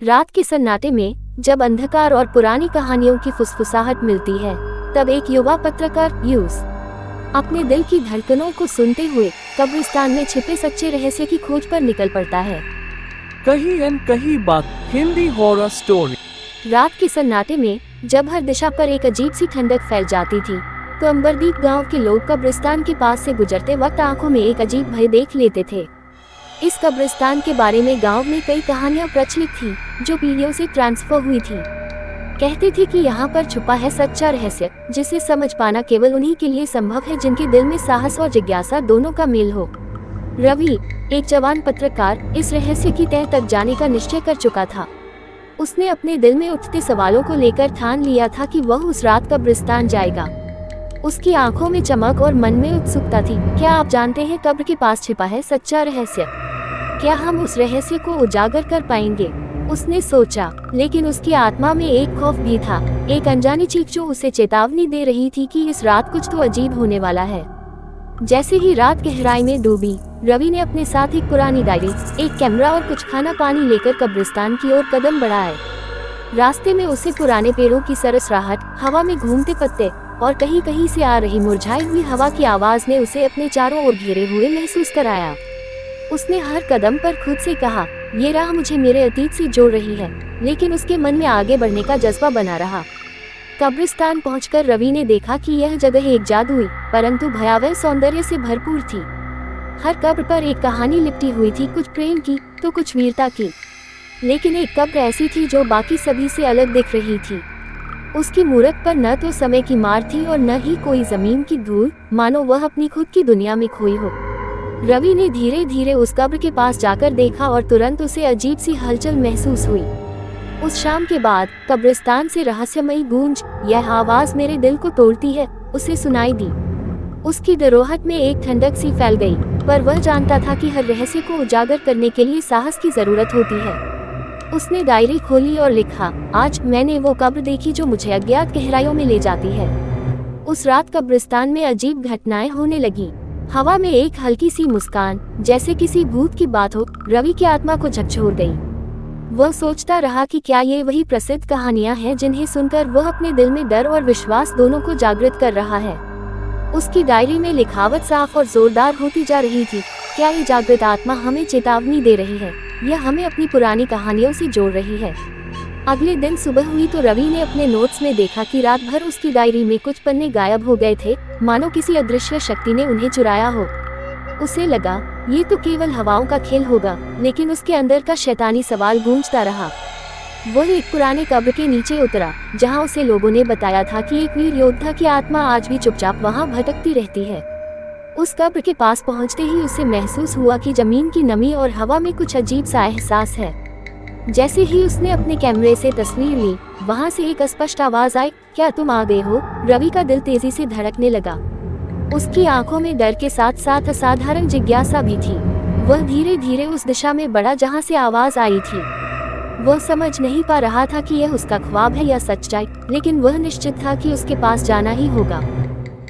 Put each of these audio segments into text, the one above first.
रात के सन्नाटे में जब अंधकार और पुरानी कहानियों की फुसफुसाहट मिलती है, तब एक युवा पत्रकार यूस अपने दिल की धड़कनों को सुनते हुए कब्रिस्तान में छिपे सच्चे रहस्य की खोज पर निकल पड़ता है। कहीं न कहीं बात हिंदी हॉरर स्टोरी। रात के सन्नाटे में जब हर दिशा पर एक अजीब सी ठंडक फैल जाती थी, तो अंबरदीप गांव के लोग कब्रिस्तान के पास से गुजरते वक्त आंखों में एक अजीब भय देख लेते थे। इस कब्रिस्तान के बारे में गांव में कई कहानियां प्रचलित थी, जो पीढ़ियों से ट्रांसफर हुई थी। कहते थे कि यहाँ पर छुपा है सच्चा रहस्य, जिसे समझ पाना केवल उन्हीं के लिए संभव है जिनके दिल में साहस और जिज्ञासा दोनों का मेल हो। रवि, एक जवान पत्रकार, इस रहस्य की तह तक जाने का निश्चय कर चुका था। उसने अपने दिल में उठते सवालों को लेकर ठान लिया था कि वह उस रात कब्रिस्तान जाएगा। उसकी आंखों में चमक और मन में उत्सुकता थी। क्या आप जानते हैं कब्र के पास छिपा है सच्चा रहस्य? क्या हम उस रहस्य को उजागर कर पाएंगे? उसने सोचा, लेकिन उसकी आत्मा में एक खौफ भी था, एक अनजानी चीख जो उसे चेतावनी दे रही थी कि इस रात कुछ तो अजीब होने वाला है। जैसे ही रात गहराई में डूबी, रवि ने अपने साथ एक पुरानी डायरी, एक कैमरा और कुछ खाना पानी लेकर कब्रिस्तान की ओर कदम बढ़ाए। रास्ते में उसे पुराने पेड़ों की सरसराहट, हवा में घूमते पत्ते और कहीं कहीं से आ रही मुरझाई हुई हवा की आवाज ने उसे अपने चारों ओर घेरे हुए महसूस कराया। उसने हर कदम पर खुद से कहा, ये राह मुझे मेरे अतीत से जोड़ रही है, लेकिन उसके मन में आगे बढ़ने का जज्बा बना रहा। कब्रिस्तान पहुंचकर रवि ने देखा कि यह जगह एक जादुई परंतु भयावह सौंदर्य से भरपूर थी। हर कब्र पर एक कहानी लिपटी हुई थी, कुछ प्रेम की तो कुछ वीरता की। लेकिन एक कब्र ऐसी थी जो बाकी सभी से अलग दिख रही थी। उसकी मूरत पर न तो समय की मार थी और न ही कोई जमीन की धूल, मानो वह अपनी खुद की दुनिया में खोई हो। रवि ने धीरे धीरे उस कब्र के पास जाकर देखा और तुरंत उसे अजीब सी हलचल महसूस हुई। उस शाम के बाद कब्रिस्तान से रहस्यमयी गूंज, यह आवाज मेरे दिल को तोड़ती है, उसे सुनाई दी। उसकी धरोहर में एक ठंडक सी फैल गई, पर वह जानता था कि हर रहस्य को उजागर करने के लिए साहस की जरूरत होती है। उसने डायरी खोली और लिखा, आज मैंने वो कब्र देखी जो मुझे अज्ञात गहराइयों में ले जाती है। उस रात कब्रिस्तान में अजीब घटनाएं होने लगी। हवा में एक हल्की सी मुस्कान, जैसे किसी भूत की बात हो, रवि की आत्मा को झकझोर गई। वह सोचता रहा कि क्या ये वही प्रसिद्ध कहानियां हैं जिन्हें सुनकर वह अपने दिल में डर और विश्वास दोनों को जागृत कर रहा है। उसकी डायरी में लिखावट साफ और जोरदार होती जा रही थी। क्या ये जागृत आत्मा हमें चेतावनी दे रही है या हमें अपनी पुरानी कहानियों से जोड़ रही है? अगले दिन सुबह हुई तो रवि ने अपने नोट्स में देखा कि रात भर उसकी डायरी में कुछ पन्ने गायब हो गए थे, मानो किसी अदृश्य शक्ति ने उन्हें चुराया हो। उसे लगा, ये तो केवल हवाओं का खेल होगा, लेकिन उसके अंदर का शैतानी सवाल गूंजता रहा। वह एक पुराने कब्र के नीचे उतरा, जहां उसे लोगों ने बताया था कि एक वीर योद्धा की आत्मा आज भी चुपचाप वहां भटकती रहती है। उस कब्र के पास पहुंचते ही उसे महसूस हुआ कि जमीन की नमी और हवा में कुछ अजीब सा एहसास है। जैसे ही उसने अपने कैमरे से तस्वीर ली, वहां से एक स्पष्ट आवाज आई, क्या तुम आ गए हो? रवि का दिल तेजी से धड़कने लगा। उसकी आंखों में डर के साथ साथ असाधारण जिज्ञासा भी थी। वह धीरे धीरे उस दिशा में बढ़ा जहां से आवाज आई थी। वह समझ नहीं पा रहा था कि यह उसका ख्वाब है या सच्चाई, लेकिन वह निश्चित था कि उसके पास जाना ही होगा।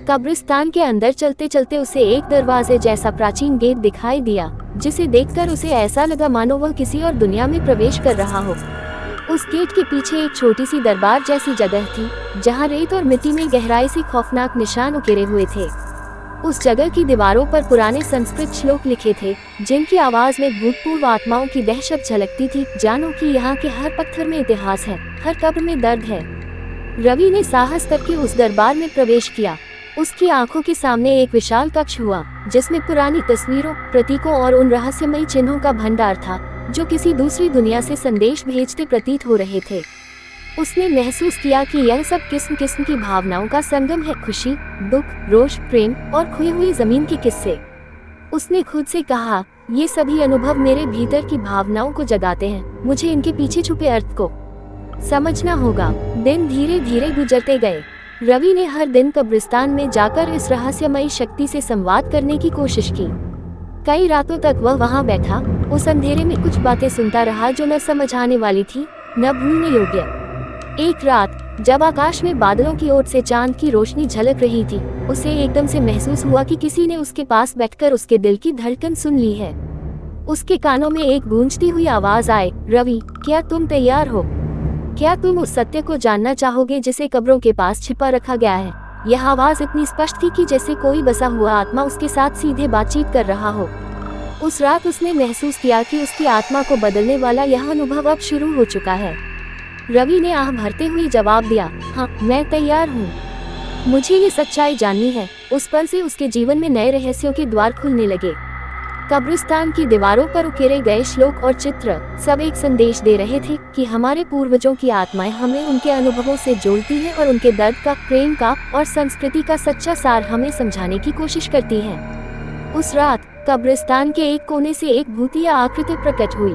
कब्रिस्तान के अंदर चलते चलते उसे एक दरवाजे जैसा प्राचीन गेट दिखाई दिया, जिसे देखकर उसे ऐसा लगा मानो वह किसी और दुनिया में प्रवेश कर रहा हो। उस गेट के पीछे एक छोटी सी दरबार जैसी जगह थी, जहां रेत और मिट्टी में गहराई से खौफनाक निशान उकेरे हुए थे। उस जगह की दीवारों पर पुराने संस्कृत श्लोक लिखे थे, जिनकी आवाज में भूतपूर्व आत्माओं की दहशत झलकती थी। जानो कि यहाँ के हर पत्थर में इतिहास है, हर कब्र में दर्द है। रवि ने साहस करके उस दरबार में प्रवेश किया। उसकी आंखों के सामने एक विशाल कक्ष हुआ, जिसमें पुरानी तस्वीरों, प्रतीकों और उन रहस्यमयी चिन्हों का भंडार था, जो किसी दूसरी दुनिया से संदेश भेजते प्रतीत हो रहे थे। उसने महसूस किया कि यह सब किस्म किस्म की भावनाओं का संगम है, खुशी, दुख, रोष, प्रेम और खोई हुई जमीन के किस्से। उसने खुद से कहा, ये सभी अनुभव मेरे भीतर की भावनाओं को जगाते हैं, मुझे इनके पीछे छुपे अर्थ को समझना होगा। दिन धीरे धीरे गुजरते गए। रवि ने हर दिन कब्रिस्तान में जाकर इस रहस्यमयी शक्ति से संवाद करने की कोशिश की। कई रातों तक वह वहां बैठा, उस अंधेरे में कुछ बातें सुनता रहा जो न समझ आने वाली थी, न भूलने योग्य। एक रात जब आकाश में बादलों की ओर से चांद की रोशनी झलक रही थी, उसे एकदम से महसूस हुआ कि किसी ने उसके पास बैठकर उसके दिल की धड़कन सुन ली है। उसके कानों में एक गूंजती हुई आवाज आए, रवि, क्या तुम तैयार हो? क्या तुम उस सत्य को जानना चाहोगे जिसे कब्रों के पास छिपा रखा गया है? यह आवाज इतनी स्पष्ट थी कि जैसे कोई बसा हुआ आत्मा उसके साथ सीधे बातचीत कर रहा हो। उस रात उसने महसूस किया कि उसकी आत्मा को बदलने वाला यह अनुभव अब शुरू हो चुका है। रवि ने आह भरते हुए जवाब दिया, हाँ, मैं तैयार हूँ। मुझे ये सच्चाई जाननी है। उस पल से उसके जीवन में नए रहस्यों के द्वार खुलने लगे। कब्रिस्तान की दीवारों पर उकेरे गए श्लोक और चित्र सब एक संदेश दे रहे थे कि हमारे पूर्वजों की आत्माएं हमें उनके अनुभवों से जोड़ती हैं और उनके दर्द का, प्रेम का और संस्कृति का सच्चा सार हमें समझाने की कोशिश करती हैं। उस रात कब्रिस्तान के एक कोने से एक भूतिया आकृति प्रकट हुई।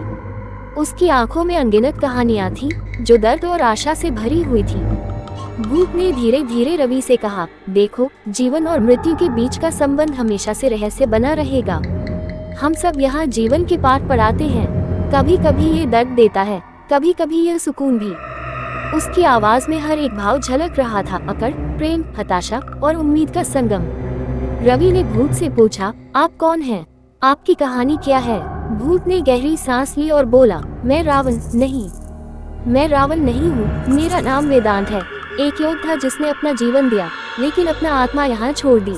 उसकी आंखों में अनगिनत कहानियां थीं, जो दर्द और आशा से भरी हुई थी। भूत ने धीरे धीरे रवि से कहा, देखो, जीवन और मृत्यु के बीच का संबंध हमेशा से रहस्य बना रहेगा। हम सब यहाँ जीवन के पाठ पढ़ाते हैं। कभी कभी ये दर्द देता है, कभी कभी यह सुकून भी। उसकी आवाज में हर एक भाव झलक रहा था, अकड़, प्रेम, हताशा और उम्मीद का संगम। रवि ने भूत से पूछा, आप कौन हैं? आपकी कहानी क्या है? भूत ने गहरी सांस ली और बोला, मैं रावण नहीं हूँ। मेरा नाम वेदांत है, एक योद्धा जिसने अपना जीवन दिया, लेकिन अपना आत्मा यहाँ छोड़ दी।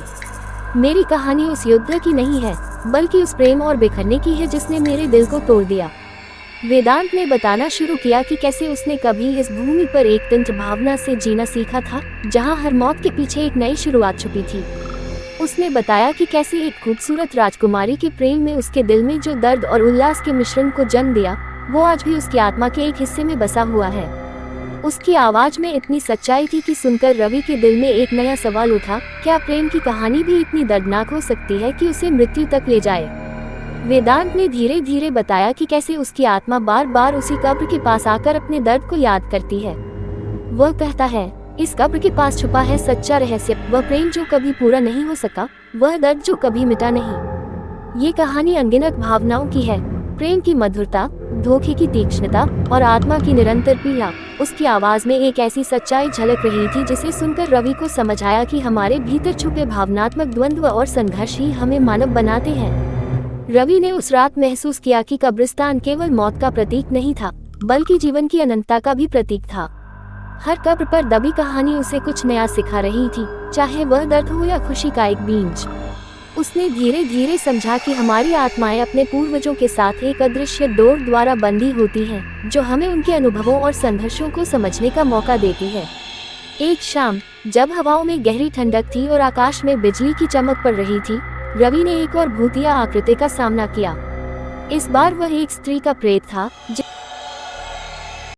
मेरी कहानी उस योद्धा की नहीं है, बल्कि उस प्रेम और बिखरने की है जिसने मेरे दिल को तोड़ दिया। वेदांत ने बताना शुरू किया कि कैसे उसने कभी इस भूमि पर एक तंत्र भावना से जीना सीखा था, जहाँ हर मौत के पीछे एक नई शुरुआत छुपी थी। उसने बताया कि कैसे एक खूबसूरत राजकुमारी के प्रेम में उसके दिल में जो दर्द और उल्लास के मिश्रण को जन्म दिया, वो आज भी उसकी आत्मा के एक हिस्से में बसा हुआ है। उसकी आवाज में इतनी सच्चाई थी कि सुनकर रवि के दिल में एक नया सवाल उठा, क्या प्रेम की कहानी भी इतनी दर्दनाक हो सकती है कि उसे मृत्यु तक ले जाए? वेदांत ने धीरे धीरे बताया कि कैसे उसकी आत्मा बार बार उसी कब्र के पास आकर अपने दर्द को याद करती है। वह कहता है, इस कब्र के पास छुपा है सच्चा रहस्य, वह प्रेम जो कभी पूरा नहीं हो सका, वह दर्द जो कभी मिटा नहीं। ये कहानी अनगिनत भावनाओं की है, प्रेम की मधुरता, धोखे की तीक्ष्णता और आत्मा की निरंतर पीड़ा। उसकी आवाज में एक ऐसी सच्चाई झलक रही थी जिसे सुनकर रवि को समझ आया कि हमारे भीतर छुपे भावनात्मक द्वंद्व और संघर्ष ही हमें मानव बनाते हैं। रवि ने उस रात महसूस किया कि कब्रिस्तान केवल मौत का प्रतीक नहीं था, बल्कि जीवन की अनंतता का भी प्रतीक था। हर कब्र पर दबी कहानी उसे कुछ नया सिखा रही थी, चाहे वह दर्द हो या खुशी का एक बीज। उसने धीरे धीरे समझा कि हमारी आत्माएं अपने पूर्वजों के साथ एक अदृश्य डोर द्वारा बंधी होती हैं, जो हमें उनके अनुभवों और संघर्षों को समझने का मौका देती है। एक शाम, जब हवाओं में गहरी ठंडक थी और आकाश में बिजली की चमक पड़ रही थी, रवि ने एक और भूतिया आकृति का सामना किया। इस बार वह एक स्त्री का प्रेत था,